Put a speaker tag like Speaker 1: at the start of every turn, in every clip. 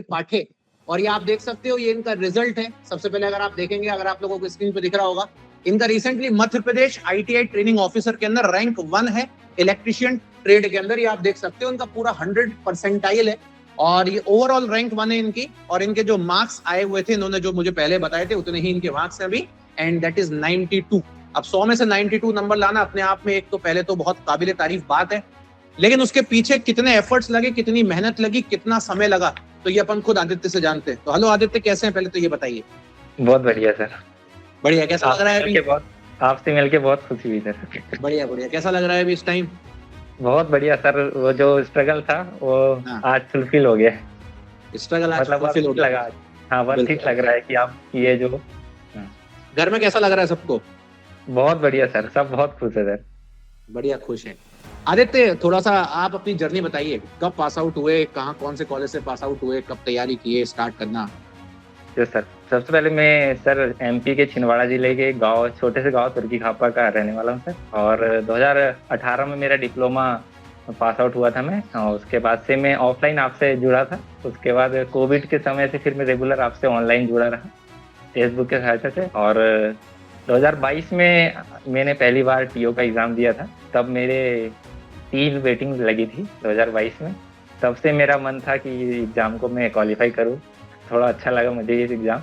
Speaker 1: पाठे। और ये आप देख सकते हो, ये इनका रिजल्ट है। सबसे पहले अगर आप देखेंगे, अगर आप लोगों को स्क्रीन पे दिख रहा होगा, इनका recently Madhya Pradesh ITI training officer के अंदर रैंक 1 है इलेक्ट्रिशियन ट्रेड के अंदर। ये आप देख सकते हो, इनका पूरा 100% है और ये ओवरऑल रैंक 1 है इनकी। और इनके जो मार्क्स आए हुए थे, इन्होंने जो मुझे पहले बताए थे, उतने ही इनके मार्क्स हैं अभी, एंड दैट इज 92। अब 100 में से 92 नंबर लाना अपने आप में एक तो पहले तो बहुत काबिल तारीफ बात है, लेकिन उसके पीछे कितने एफर्ट्स लगे, कितनी मेहनत लगी, कितना समय लगा, तो ये अपन खुद आदित्य से जानते हैं। तो हेलो आदित्य, कैसे हैं? पहले तो ये बताइए।
Speaker 2: बहुत बढ़िया सर।
Speaker 1: बढ़िया। कैसा लग रहा है अभी?
Speaker 2: आपसे मिलके बहुत खुशी हुई सर।
Speaker 1: बढ़िया बढ़िया। कैसा लग रहा है अभी इस टाइम?
Speaker 2: बहुत बढ़िया सर। वो जो स्ट्रगल था वो आज फुलफिल हो गया।
Speaker 1: स्ट्रगल आज
Speaker 2: मतलब
Speaker 1: फुलफिल हो गया।
Speaker 2: लगा। हाँ, वर्थ इट लग रहा है कि आप ये जो।
Speaker 1: घर में कैसा लग रहा है सबको?
Speaker 2: बहुत बढ़िया सर, सब बहुत खुश है सर।
Speaker 1: बढ़िया, खुश है। आदित्य, थोड़ा सा आप अपनी जर्नी बताइए, कब पास आउट हुए, कहाँ कौन से कॉलेज से पास आउट हुए, कब तैयारी किए, स्टार्ट करना?
Speaker 2: जो सर, सबसे पहले मैं सर MP के छिंदवाड़ा जिले के गांव, छोटे से गांव तुर्की खापा का रहने वाला हूँ सर। और 2018 में मेरा डिप्लोमा पास आउट हुआ था मैं। और उसके बाद से मैं ऑफलाइन आपसे जुड़ा था। उसके बाद कोविड के समय से फिर मैं रेगुलर आपसे ऑनलाइन जुड़ा रहा, फेसबुक के सहायता से। और 2022 में मैंने पहली बार TO का एग्ज़ाम दिया था। तब मेरे 3 वेटिंग लगी थी 2022 में। तब से मेरा मन था कि एग्ज़ाम को मैं क्वालिफाई करूँ। थोड़ा अच्छा लगा मुझे ये एग्ज़ाम।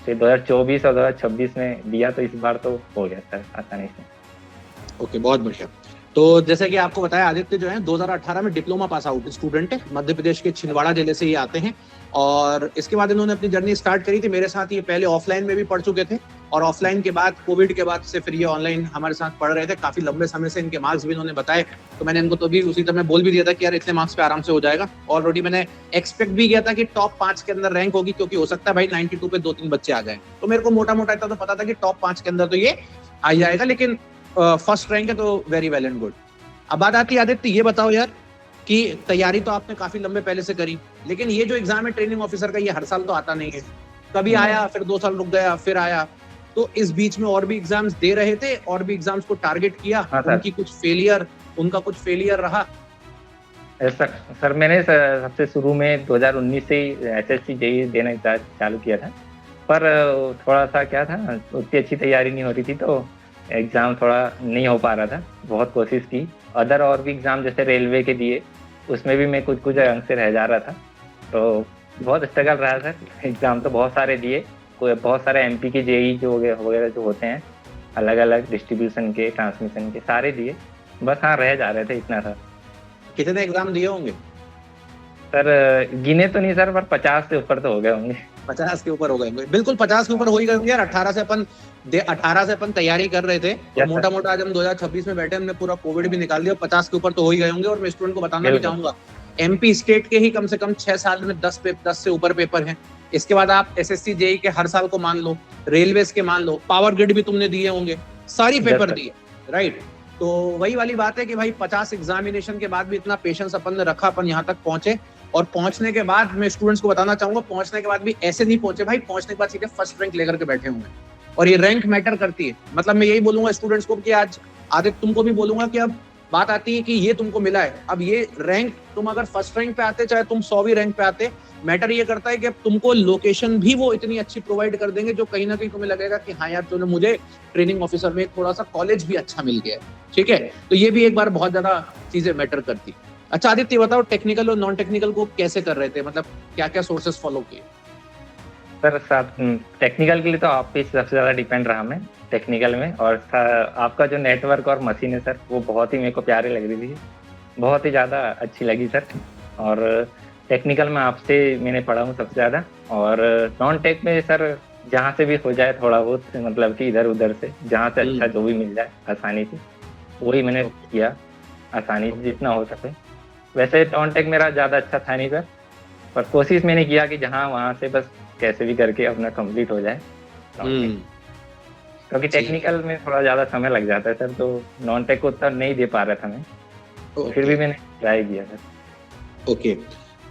Speaker 2: फिर 2024 और 2026 में दिया, तो इस बार तो हो गया सर आसानी से।
Speaker 1: ओके, बहुत बढ़िया। तो जैसे कि आपको बताया, आदित्य जो है 2018 में डिप्लोमा पास आउट स्टूडेंट है, मध्य प्रदेश के छिंदवाड़ा जिले से ये आते हैं। और इसके बाद इन्होंने अपनी जर्नी स्टार्ट करी थी मेरे साथ। ये पहले ऑफलाइन में भी पढ़ चुके थे और ऑफलाइन के बाद कोविड के बाद से फिर ये ऑनलाइन हमारे साथ पढ़ रहे थे। काफी लंबे समय से इनके मार्क्स भी इन्होंने बताए, तो मैंने इनको तो भी उसी समय बोल भी दिया था कि यार इतने मार्क्स पे आराम से हो जाएगा। ऑलरेडी मैंने एक्सपेक्ट भी किया था कि टॉप 5 के अंदर रैंक होगी, क्योंकि हो सकता है भाई 92 पे 2-3 बच्चे आ जाए। तो मेरे को मोटा मोटा इतना तो पता था कि टॉप 5 के अंदर तो ये आ जाएगा, लेकिन फर्स्ट रैंक है तो वेरी वेल एंड गुड। अब बात आती है आदित्य, ये बताओ यार कि तैयारी तो आपने काफी लंबे पहले से करी, लेकिन ये जो एग्जाम है ट्रेनिंग ऑफिसर का, ये हर साल तो आता नहीं है। कभी आया, फिर 2 साल रुक गया, फिर आया। तो इस बीच में और भी एग्जाम्स दे रहे थे, और भी एग्जाम्स को टारगेट किया।
Speaker 2: हाँ,
Speaker 1: उनका कुछ फेलियर रहा?
Speaker 2: सर मैंने सबसे शुरू में 2019 से ही SSC JEE देना चालू किया था। पर थोड़ा सा क्या था, उतनी अच्छी तैयारी नहीं हो रही थी, तो एग्ज़ाम थोड़ा नहीं हो पा रहा था। बहुत कोशिश की, अदर और भी एग्ज़ाम जैसे रेलवे के दिए, उसमें भी मैं कुछ अंक से रह जा रहा था। तो बहुत स्ट्रगल रहा सर। एग्ज़ाम तो बहुत सारे दिए, बहुत सारे MP के JEE जो वगैरह जो होते हैं, अलग अलग डिस्ट्रीब्यूशन के, ट्रांसमिशन के, सारे दिए। बस हाँ, रह जा रहे थे, इतना था।
Speaker 1: कितने एग्जाम दिए होंगे
Speaker 2: सर? गिने तो नहीं सर, पर 50 से ऊपर तो हो गए होंगे।
Speaker 1: 50 के ऊपर हो गए होंगे, बिल्कुल 50 के ऊपर हो ही गए होंगे यार। 18 से अपन तैयारी कर रहे थे, और मोटा मोटा आज हम 2026 में बैठे, हमने पूरा कोविड भी निकाल दिया, 50 के ऊपर तो हो ही गए होंगे। और मैं स्टूडेंट को बताना भी चाहूंगा, MP स्टेट के ही कम से कम 6 साल में 10 से ऊपर पेपर हैं। इसके बाद आप SSC JEE के हर साल को मान लो, रेलवेज के मान लो, पावर ग्रिड भी तुमने दिए होंगे, सारी पेपर दिए, राइट? तो वही वाली बात है कि भाई 50 एग्जामिनेशन के बाद भी इतना पेशेंस अपन ने रखा, अपन यहाँ तक पहुंचे। और पहुंचने के बाद मैं स्टूडेंट्स को बताना चाहूंगा, पहुंचने के बाद भी ऐसे नहीं पहुंचे भाई, पहुंचने के बाद सीधे फर्स्ट रैंक लेकर के बैठे हुए हैं। और ये रैंक मैटर करती है। मतलब मैं यही बोलूंगा स्टूडेंट्स को कि आज आदित्य तुमको भी बोलूंगा कि अब बात आती है कि ये तुमको मिला है, अब ये रैंक, तुम अगर फर्स्ट रैंक पे आते, चाहे तुम 100वीं रैंक पे आते, मैटर ये करता है कि अब तुमको लोकेशन भी वो इतनी अच्छी प्रोवाइड कर देंगे, जो कहीं ना कहीं तुम्हें लगेगा कि हाँ यार, तूने मुझे ट्रेनिंग ऑफिसर में थोड़ा सा कॉलेज भी अच्छा मिल गया है। ठीक है, तो ये भी एक बार बहुत ज्यादा चीजें मैटर करती। अच्छा आदित्य, बताओ टेक्निकल और नॉन टेक्निकल को कैसे कर रहे थे, मतलब क्या क्या सोर्सेस फॉलो किए?
Speaker 2: सर टेक्निकल के लिए तो आप पे सबसे ज़्यादा डिपेंड रहा मैं टेक्निकल में। और आपका जो नेटवर्क और मशीन है सर, वो बहुत ही मेरे को प्यारे लग रही थी, बहुत ही ज़्यादा अच्छी लगी सर। और टेक्निकल में आपसे मैंने पढ़ा हूँ सबसे ज़्यादा। और नॉन टेक में सर जहाँ से भी हो जाए थोड़ा बहुत, मतलब कि इधर उधर से जहाँ से अच्छा जो भी मिल जाए आसानी से, वही मैंने किया आसानी से जितना हो सके। वैसे नॉन टेक मेरा ज़्यादा अच्छा था नहीं सर, पर कोशिश मैंने किया कि जहाँ वहाँ से बस कैसे भी करके अपना कंप्लीट हो जाए। क्योंकि टेक्निकल में थोड़ा ज़्यादा समय लग जाता है सर, तो नॉन टेक को उतना नहीं दे पा रहा था मैं, फिर भी मैंने ट्राई किया सर।
Speaker 1: ओके,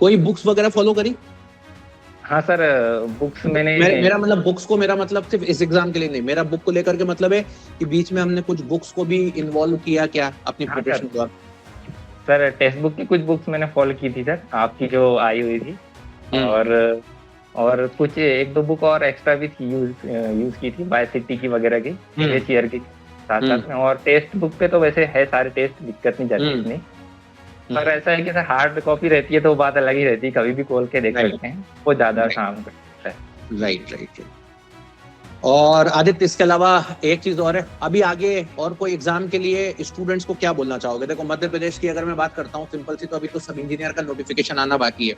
Speaker 1: कोई बुक्स वगैरह फॉलो करी?
Speaker 2: हाँ सर, बुक्स मैंने
Speaker 1: मेरा मतलब बुक्स को, मेरा मतलब सिर्फ इस एग्जाम के लिए नहीं, मेरा बुक को लेकर के मतलब है कि बीच में हमने कुछ बुक्स को भी इन्वॉल्व किया क्या अपनी प्रिपरेशन के बाद?
Speaker 2: सर टेक्स्ट बुक की कुछ बुक्स मैंने फॉलो की थी सर, आपकी जो आई हुई थी, और कुछ एक दो बुक और एक्स्ट्रा भी थी यूज की थी, बायोसिटी की वगैरह की, प्रीवियस ईयर की साथ साथ में। और टेस्ट बुक पे तो वैसे है सारे टेस्ट, दिक्कत नहीं जाती इतनी। पर ऐसा है कि सर हार्ड कॉपी रहती है तो बात अलग ही रहती है, कभी भी खोल के देख सकते हैं, वो ज्यादा काम करता है।
Speaker 1: राइट। और आदित्य, इसके अलावा एक चीज और है, अभी आगे और कोई एग्जाम के लिए स्टूडेंट्स को क्या बोलना चाहोगे? देखो मध्य प्रदेश की अगर मैं बात करता हूँ सिंपल सी, तो अभी तो सब इंजीनियर का नोटिफिकेशन आना बाकी है,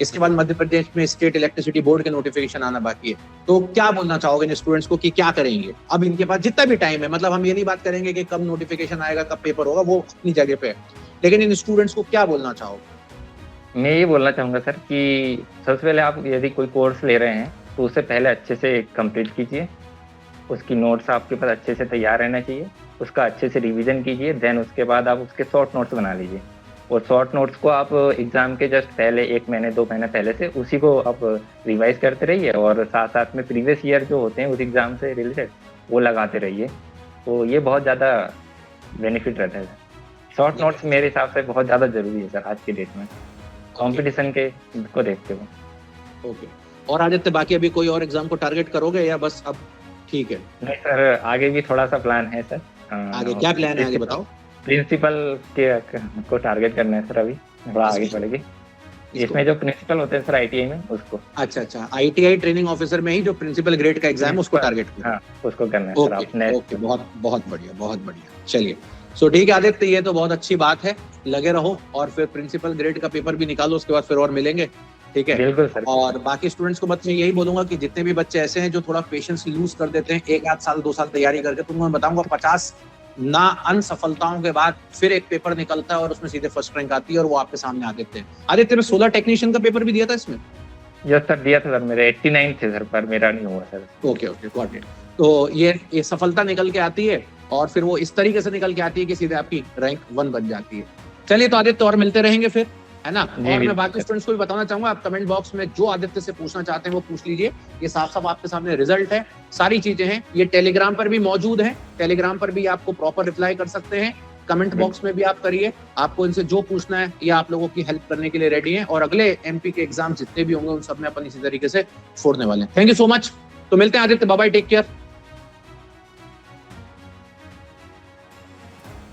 Speaker 1: इसके बाद मध्य प्रदेश में स्टेट इलेक्ट्रिसिटी बोर्ड के नोटिफिकेशन आना बाकी है। तो क्या बोलना चाहोगे इन स्टूडेंट्स को कि क्या करेंगे अब इनके पास जितना भी टाइम है? मतलब हम ये नहीं बात करेंगे कि कब नोटिफिकेशन आएगा, कब पेपर होगा, वो अपनी जगह पे है, लेकिन इन स्टूडेंट्स को क्या बोलना चाहोगे?
Speaker 2: मैं ये बोलना चाहूंगा सर कि सबसे पहले आप यदि कोई कोर्स ले रहे हैं तो उससे पहले अच्छे से कंप्लीट कीजिए, उसकी नोट्स आपके पास अच्छे से तैयार रहना चाहिए, उसका अच्छे से रिवीजन कीजिए, देन उसके बाद आप उसके शॉर्ट नोट्स बना लीजिए। और शॉर्ट नोट्स को आप एग्जाम के जस्ट पहले 1 महीने 2 महीने पहले से उसी को आप रिवाइज करते रहिए, और साथ साथ में प्रीवियस ईयर जो होते हैं उस एग्जाम से रिलेटेड वो लगाते रहिए। तो ये बहुत ज़्यादा बेनिफिट रहता है। शॉर्ट नोट्स मेरे हिसाब से बहुत ज़्यादा जरूरी है सर आज की डेट में, कॉम्पिटिशन के को देखते हुए।
Speaker 1: ओके। और आदित्य, बाकी अभी कोई और एग्जाम को टारगेट करोगे या बस अब ठीक है?
Speaker 2: नहीं सर, आगे भी थोड़ा सा प्लान है सर।
Speaker 1: आगे क्या प्लान है, आगे बताओ।
Speaker 2: प्रिंसिपल के को टारगेट करना है सर, अभी थोड़ा आगे बढ़ेगी। इसमें जो प्रिंसिपल होते हैं सर आईटीआई में, उसको।
Speaker 1: अच्छा, आईटीआई ट्रेनिंग ऑफिसर में ही जो प्रिंसिपल ग्रेड का एग्जाम है उसको टारगेट करना है।
Speaker 2: हाँ, उसको करना है सर आपने।
Speaker 1: ओके, बहुत बढ़िया। चलिए, सो ठीक है आदित्य, ये तो बहुत अच्छी बात है, लगे रहो और फिर प्रिंसिपल ग्रेड का पेपर भी निकालो, उसके बाद फिर और मिलेंगे, ठीक है?
Speaker 2: बिल्कुल सर।
Speaker 1: और बाकी स्टूडेंट्स को मैं यही बोलूंगा कि जितने भी बच्चे ऐसे हैं जो थोड़ा पेशेंस लूज कर देते हैं 1 आध साल 2 साल तैयारी करके, तो मैं बताऊंगा 50 ना असफलताओं के बाद फिर एक पेपर निकलता है और उसमें सीधे फर्स्ट रैंक आती है और वो आपके सामने आ देते हैं। आदित्य ने सोलर टेक्नीशियन का पेपर भी दिया था इसमें?
Speaker 2: यस सर, दिया था सर, मेरे 89 थे सर, पर मेरा नहीं हुआ सर।
Speaker 1: Okay, got it. तो ये सफलता निकल के आती है और फिर वो इस तरीके से निकल के आती है कि सीधे आपकी रैंक 1 बन जाती है। चलिए, तो आदित्य और मिलते रहेंगे फिर, है ना? और मैं बाकी स्टूडेंट्स को भी बताना चाहूंगा, आप कमेंट बॉक्स में जो आदित्य से पूछना चाहते हैं वो पूछ लीजिए। ये साफ साफ आपके सामने रिजल्ट है, सारी चीजें हैं, ये टेलीग्राम पर भी मौजूद है, टेलीग्राम पर भी आपको प्रॉपर रिप्लाई कर सकते हैं, कमेंट बॉक्स में भी आप करिए, आपको इनसे जो पूछना है ये आप लोगों की हेल्प करने के लिए रेडी हैं। और अगले एमपी के एग्जाम जितने भी होंगे उन सब में अपन इसी तरीके से फोड़ने वाले हैं। Thank you so much. तो मिलते हैं Aditya, bye bye, take care.